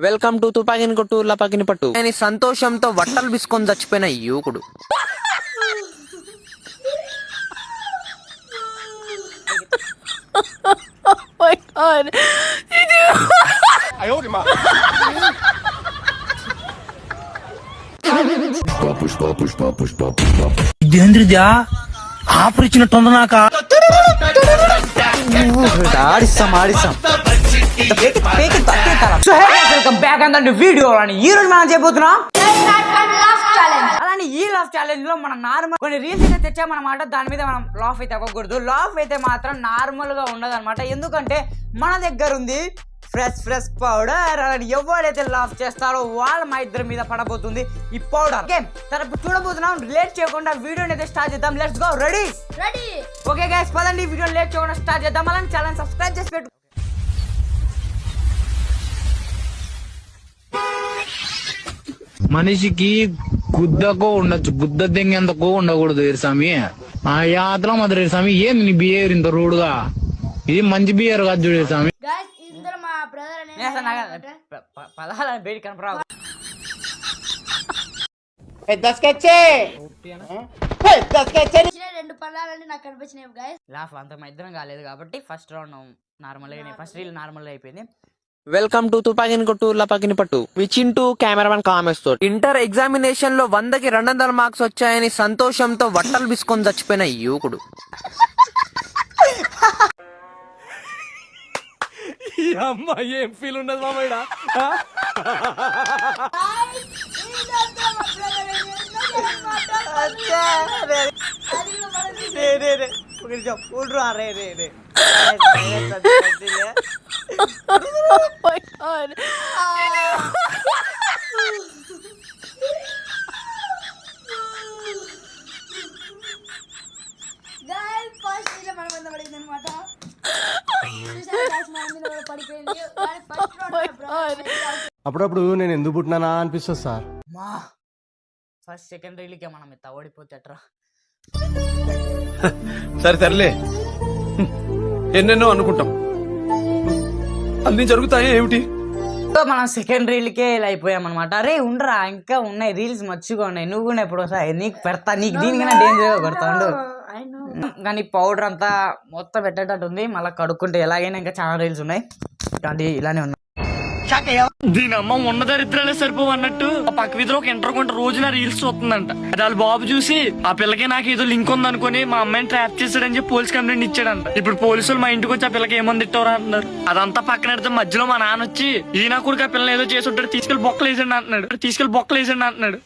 Welcome to తుపాకిని కొట్టు లపాకిని పట్టు అని సంతోషంతో వట్టలు బిసుకొని చచ్చిపోయిన యువకుడు. ఇదేంద్రిదా ఆఫర్ ఇచ్చినట్టుంది నాక. ఆడిస్తాం బ్యాక్ అందండి వీడియో అని ఈ రోజు మనం చేయబోతున్నాం. అలానే ఈ లాఫ్ ఛాలెంజ్ లో మనం నార్మల్ కొన్ని రీల్స్ అయితే తెచ్చామన్నమాట. దాని మీద మనం లాఫ్ అయితే అవ్వకూడదు. లాఫ్ అయితే మాత్రం నార్మల్ గా ఉండదు అనమాట. ఎందుకంటే మన దగ్గర ఉంది ఫ్రెష్ పౌడర్. అలాని ఎవరైతే లాఫ్ చేస్తారో వాళ్ళ మా ఇద్దరి మీద పడబోతుంది ఈ పౌడర్. ఓకే తర్వాత చూడబోతున్నాం. లేట్ చేయకుండా వీడియోని అయితే స్టార్ట్ చేద్దాం. Let's go. Ready okay guys పదండి వీడియో లేట్ చేయకుండా స్టార్ట్ చేద్దాం. అలానే ఛానల్ సబ్స్క్రైబ్ చేసి పెట్టు. మనిషికి గుద్దకో ఉండొచ్చు, గుద్ద దెంగెంతకో ఉండకూడదు స్వామి. ఆ యాత్ర మాత్రం స్వామి ఏంది నీ బిహేవియర్ ఇంత రూడ్గా? ఇది మంచి బిహేవియర్ కాదు చూడే స్వామి. పదాలని బయట కనపరావు. రెండు పళ్ళాలని నాకు కనిపించినాయి గైస్. లాఫ్ అంత మా ఇద్దరం కాలేదు కాబట్టి first round normal first reel normal అయిపోయింది. వెల్కమ్ టు తుపాకిని కొట్టు లపాకిని పట్టు విచింటూ కెమెరామెన్ కామెంట్స్ తో ఇంటర్ ఎగ్జామినేషన్ లో 100కి 200 మార్క్స్ వచ్చాయని సంతోషంతో వట్టలు బిసుకొని చచ్చిపోయిన యువకుడు. ఏం ఫీల్ ఉండదు మామయ్య. అప్పుడప్పుడు నేను ఎందుకు పుట్టినానా అనిపిస్తుంది సార్. మా ఫస్ట్ సెకండ్ రీల్కే మనం ఇంత ఓడిపోతేట్రా. సరేలే ఎన్నెన్నో అనుకుంటాం, అన్ని జరుగుతాయి ఏమిటి. మనం సెకండ్ రీల్కే ఇలా అయిపోయాం అనమాట. అరే ఉండరా ఇంకా ఉన్నాయి రీల్స్ మర్చిగా ఉన్నాయి. నువ్వు కూడా ఎప్పుడు వస్తాయి నీకు పెడతా, నీకు దీనికైనా డేంజర్ గా పెడతాడు. కానీ పౌడర్ అంతా మొత్తం పెట్టేటట్టు ఉంది. మళ్ళీ కడుక్కుంటే ఎలాగైనా ఇంకా చాలా రీల్స్ ఉన్నాయి. కానీ ఇలానే ఉన్నాయి. దీని అమ్మ ఉన్న దరిద్రాలే సరిపోవన్నట్టు ఆ పక్క వీధిలో ఒక ఇంటర్ కొంట రోజు నా రీల్స్ చూస్తుందంట. అది వాళ్ళ బాబు చూసి ఆ పిల్లకి నాకు ఏదో లింక్ ఉంది అనుకుని మా అమ్మాయిని ట్రాప్ చేశాడని చెప్పి పోలీస్ కంప్లైంట్ ఇచ్చాడంట. ఇప్పుడు పోలీసులు మా ఇంటికి వచ్చి ఆ పిల్లకి ఏమంది తిట్టవరా అంటున్నారు. అదంతా పక్కన పెడితే మధ్యలో మా నాన్న వచ్చి ఈయన కూడా ఆ పిల్లలు ఏదో చేసి ఉంటాడు, తీసుకెళ్లి బొక్కలు వేసాడు అంటున్నాడు.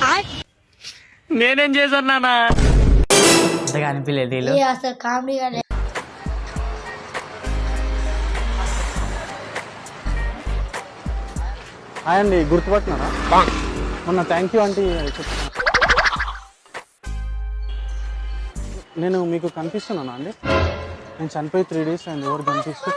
నేనేం చేశాను నాన్న? అనిపించలేదు అసలు కామెడీగా అండి గుర్తుపట్టినారా? మొన్న థ్యాంక్ యూ ఆంటీ నేను మీకు కనిపిస్తున్నానా అండి? నేను చనిపోయి 3 days అయింది. ఎవరు కనిపిస్తూ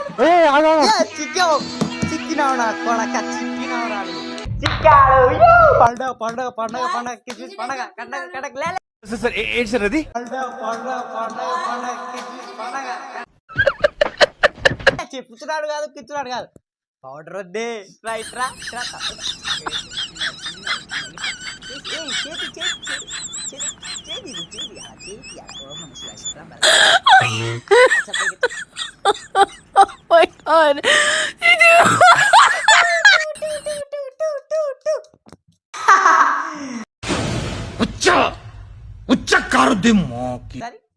చెప్పుతున్నాడు కాదు కిచ్చున్నాడు కాదు. పౌడర్ వద్దే రైట్ రా.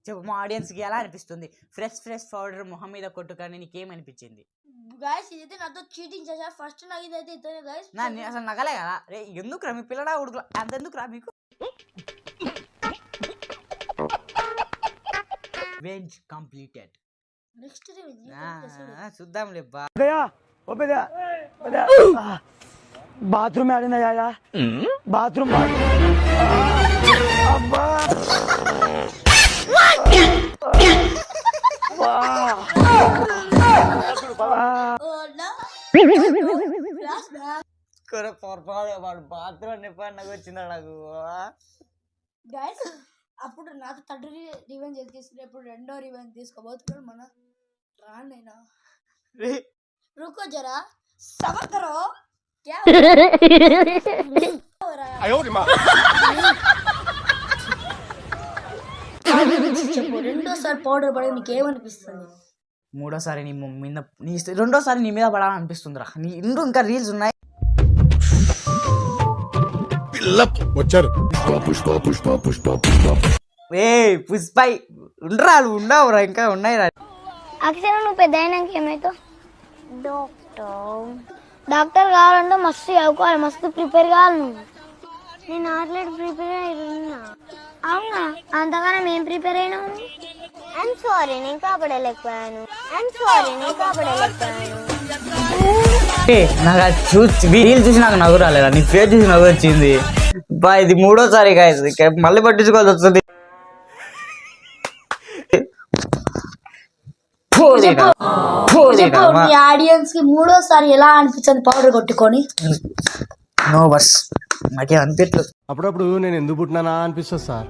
చెప్పు మా ఆడియన్స్ కి ఎలా అనిపిస్తుంది? ఫ్రెష్ పౌడర్ మొహం మీద కొట్టుకొని నీకేమనిపించింది? గైస్ ఇదైతే నాతో చీటింగ్ చేశారు. ఫస్ట్ నాకు ఇదైతే ఇతనే గైస్. అసలు నగలే కదా రే. ఎందుకు రా మీ పిల్లడా ఉడుకు అంత ఎందుకు రా మీకు? Revenge completed. నెక్స్ట్ చూద్దాంలే బా. బాత్రూమ్ ఆడినా బాత్రూమ్ అబ్బా వాడు బాత్రూమ్ నిప్పన్నకు వచ్చిందా నాకు. గైస్ అప్పుడు నాకు థర్డ్ రివెంజ్ తీసుకుని ఇప్పుడు రెండో రివెంజ్ తీసుకోబోతున్నాడు మన రానైనా. रुको जरा सबर करो. చెప్పు, రెండోసారి పౌడర్ పడి నీకేమనిపిస్తుంది? మూడోసారి రెండోసారి నీ మీద పడాలనిపిస్తుందిరా. నీ ఇంకా రీల్స్ ఉన్నాయి. పుష్ప ఉండరా, ఉండవురా, ఇంకా ఉన్నాయి రా. అక్షర నువ్వు పెద్ద అయినాక ఏమైతావు? డాక్టర్ కావాలంటే మస్తు చదువుకోవాలి, మస్తు ప్రిపేర్ కావాలి నువ్వు. నేను ఆల్రెడీ ప్రిపేర్ అయినా. అవునా? అంతగానం ఏం ప్రిపేర్ అయినావు? ఐఎమ్ సారీ నేను కాపాడలేకపోయాను. నాకు రీల్ చూసి నాకు నవ్వు రాలేదా? నీ పేరు చూసి నవ్వు వచ్చింది. బా ఇది మూడోసారి మళ్ళీ పట్టించుకోవాల్సి వస్తుంది. చెప్పు, మీ ఆడియన్స్ కి మూడోసారి ఎలా అనిపించింది పౌడర్ కొట్టుకొని? నో బస్ నాకే అనిపించలేదు. అప్పుడప్పుడు నేను ఎందుకు పుట్టినానా అనిపిస్తుంది సార్.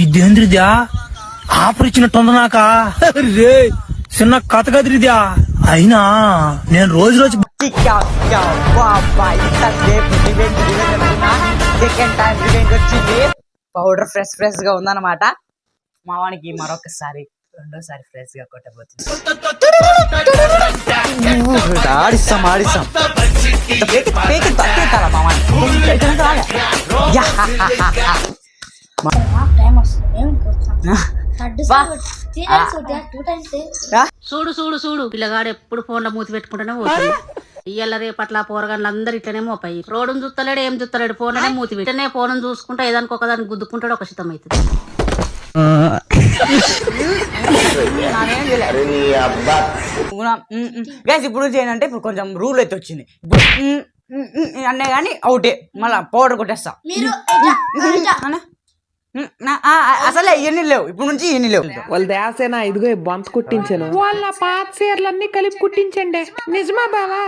ఇదేంద్రిద్యా ఆపరిచినట్టుంది నాకా రే చిన్న కథ కదిరిద్యా. అయినా నేను రోజు సెకండ్ టైం ఈవెంట్ వచ్చింది. పౌడర్ ఫ్రెష్ గా ఉందన్నమాట. మావానికి మరొకసారి రెండోసారి ఫ్రెష్ గా కొట్టబోతుంది. ఆడిస్తాం టైం వస్తుంది. చూడు పిల్లగాడు ఎప్పుడు ఫోన్ లో మూతి పెట్టుకుంటూనే పోతుంది. ఇయ్యాల రేపట్ల పోరగాళ్ళు అందరు ఇట్లనే మోపాయి. రోడ్డును చూస్తలేడు, ఏం చూస్తలేడు, ఫోన్ లోనే మూతి పెట్టనే. ఫోన్ చూసుకుంటా ఏదానికి ఒకదానికి గుద్దుకుంటాడు, ఒక శితం అవుతుంది. ఇప్పుడు చేయనంటే ఇప్పుడు కొంచెం రూల్ అయితే వచ్చింది. అన్నే గానీ అవుటే మళ్ళా పౌడర్ కొట్టేస్తా. అసలే ఇవన్నీ లేవు, ఇప్పుడు నుంచి ఇవన్నీ లేవు. వాళ్ళ దేవసేన ఇదిగో బంత్ కుట్టించాను. వాళ్ళ పాత చీరలన్నీ కలిపి కుట్టించండి. నిజమా బావా?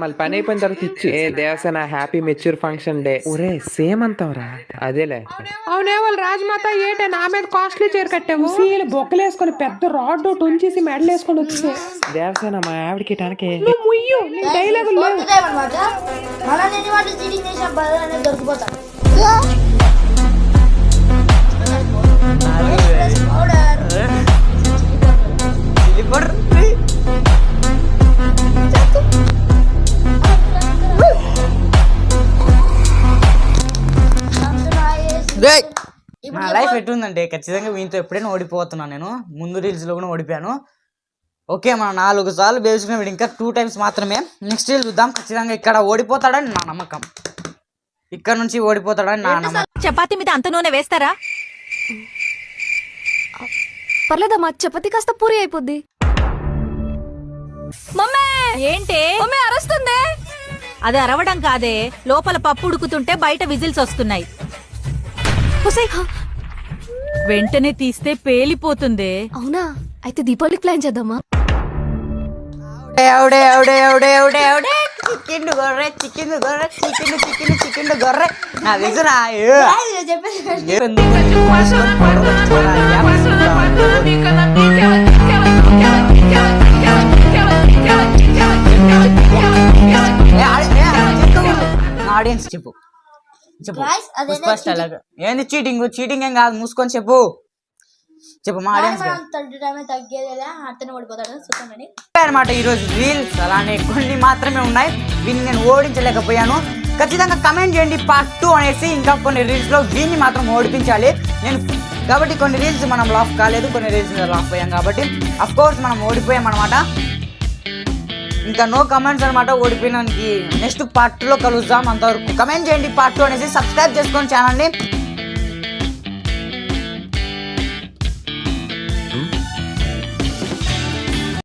మళ్ళీ పని అయిపోయిన తర్వాత ఇచ్చి. ఏ Devasena happy mature function day. ఒరే సేమ్ అంతావరా? అదేలే. అవునే వాళ్ళు రాజమాత ఏటే నా మీద కాస్ట్లీ చీర కట్టావు. బొక్కలు వేసుకొని పెద్ద రాడ్ ఒకటి ఉంచేసి మెడలు వేసుకొని వచ్చే. దేవసేన మా ఆవిడకి ముయ్యు డైలాగ్ దొరికిపోతాను. నా లైఫ్ ఎట్టుందంటే ఖచ్చితంగా వీటితో ఎప్పుడైనా ఓడిపోతున్నాను. నేను ముందు రీల్స్ లో కూడా ఓడిపోయాను. ఓకే, మనం 4 సార్లు బేసుకున్న వీడు ఇంకా 2 times మాత్రమే. నెక్స్ట్ రీల్ చూద్దాం. ఖచ్చితంగా ఇక్కడ ఓడిపోతాడని నా నమ్మకం. ఇక్కడ నుంచి ఓడిపోతాడని నా నమ్మకం. చపాతీ మీద అంత నూనె వేస్తారా? పర్లేదమ్మా, చపాతీ కాస్త పూరి అయిపోద్ది. మమ్మే ఏంటి మమ్మే అరుస్తుంది. అది అరవడం కాదే, లోపల పప్పు ఉడుకుతుంటే బయట విజిల్స్ వస్తున్నాయి. వెంటనే తీస్తే పేలిపోతుంది. అవునా? అయితే దీపావళికి ప్లాన్ చేద్దామా? చికెన్ గొర్రె నా తెలుసురా. ఆడియన్స్ చెప్పు ఏంది చీటింగ్ ఏం కాదు, మూసుకొని చెప్పు మా ఆడియన్స్ అనమాట. ఈరోజు రీల్స్ అలానే కొన్ని మాత్రమే ఉన్నాయి, వీన్ని నేను ఓడించలేకపోయాను. ఖచ్చితంగా కమెంట్ చేయండి పార్ట్ 2 అనేసి. ఇంకా కొన్ని రీల్స్ లో వీన్ని మాత్రం ఓడిపించాలి నేను. కాబట్టి కొన్ని రీల్స్ మనం లాఫ్ కాలేదు, కొన్ని రీల్స్ లాఫ్ అయ్యాం. కాబట్టి అఫ్ కోర్స్ మనం ఓడిపోయాం అనమాట. ఇంకా నో కమెంట్స్ అనమాట. ఓడిపోయినానికి నెక్స్ట్ పార్ట్ 2లో కలుద్దాం. అంతవరకు కమెంట్ చేయండి పార్ట్ 2 అనేసి. సబ్స్క్రైబ్ చేసుకోండి ఛానల్ని.